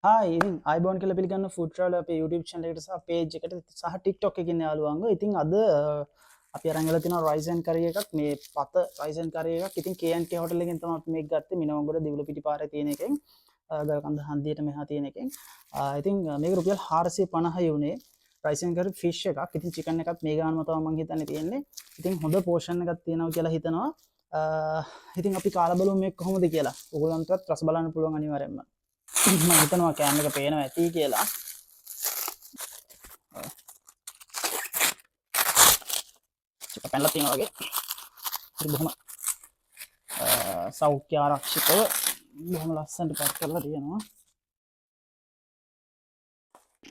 ඉතින් අයිබෝන් කියලා පිළිගන්න ෆුඩ් ට්‍රැවල් අපේ YouTube channel එකට සහ page එකට සහ TikTok එකේ ඉන්න යාළුවන්ගෝ. ඉතින් අද අපි අරන් ගලා තියෙනවා rice and curry එකක්. මේ පත rice and curry එකක්. ඉතින් K&K hotel එකෙන් තමයි අපි මේක ගත්තේ. මිනවගොඩ දිවුලපිටි පාරේ තියෙන එකෙන්. ගල්කන්ද හන්දියට මෙහා තියෙන එකෙන්. ඉතින් මේක රුපියල් 450යි උනේ. rice and curry fish එකක්. ඉතින් chicken එකත් මේ ගානම තමයි මම හිතන්නේ තියෙන්නේ. ඉතින් හොඳ portion එකක් තියෙනවා කියලා හිතනවා. ඉතින් අපි කාලා බලමු මේක කොහොමද කියලා. ඔයගොල්ලන්ටත් රස බලන්න පුළුවන් අනිවාර්යෙන්ම. මම හිතනවා කෑම එක පේනවා ඇති කියලා. පැනලා තියෙනවා වගේ. බොහොම සෞඛ්‍ය ආරක්ෂිතව බොහොම ලස්සනට පැක් කරලා තියෙනවා.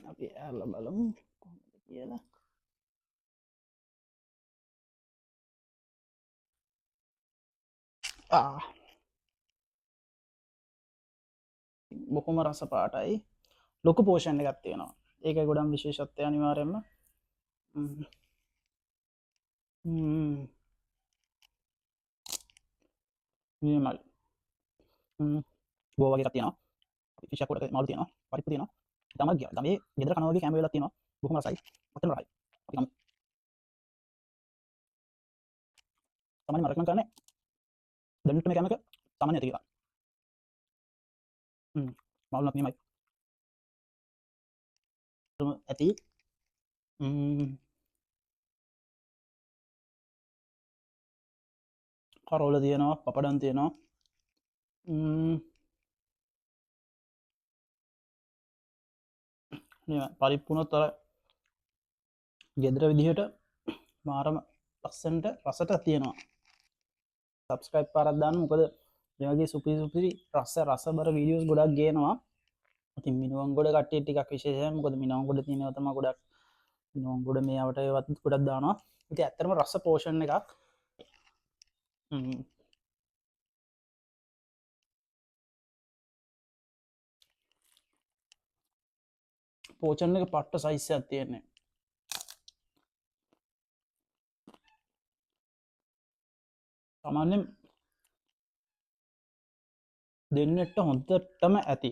අපි ඇරලා බලමු කොහොමද කියලා. බොහොම රස පාටයි. ලොකු පෝෂන් එකක් තියෙනවා. ඒකයි ගොඩක් විශේෂත්වය අනිවාර්යෙන්ම. නියමයි. ගෝ වගේ එකක් තියෙනවා. ෆිෂ් එකක් උඩ මාළු තියෙනවා. පරිප්පු තියෙනවා. තමයි ගියා. ගමේ ගෙදර කනවා වගේ කැම වෙලක් තියෙනවා. බොහොම රසයි. අතන රහයි. අපි ගමු. සාමාන්‍යයෙන් මම රෙකමන්ඩ් කරන්නේ දෙන්නෙත් මේ කැම එක සාමාන්‍ය ඇති කියලා. මාළු නම් නියමයි. ඇති. කරවල තියෙනවා, පපඩම් තියෙනවා. පරිප්පුුණොත් අර ගෙදර විදිහට මාරම ලස්සන්ට රසට තියෙනවා. සබස්ක්‍රයිබ් පාරක් දාන්න. මොකද මේ වගේ සුපිරි රස බර වීඩියෝස් ගොඩක් ගේනවා. ඉතින් මිනුවන්ගොඩ කට්ටිය ටිකක් විශේෂයි. මොකද මිනුවන්ගොඩ තියෙනවා තමයි ගොඩක්. මිනුවන්ගොඩ මේ අවට ඒවත් ගොඩක් දානවා. ඉතින් ඇත්තටම රස පෝෂන් එකක්. පෝෂන් එක පට්ට සයිස් එකක් තියෙන්නේ. සාමාන්‍යයෙන් දෙන්නට හොඳටම ඇති.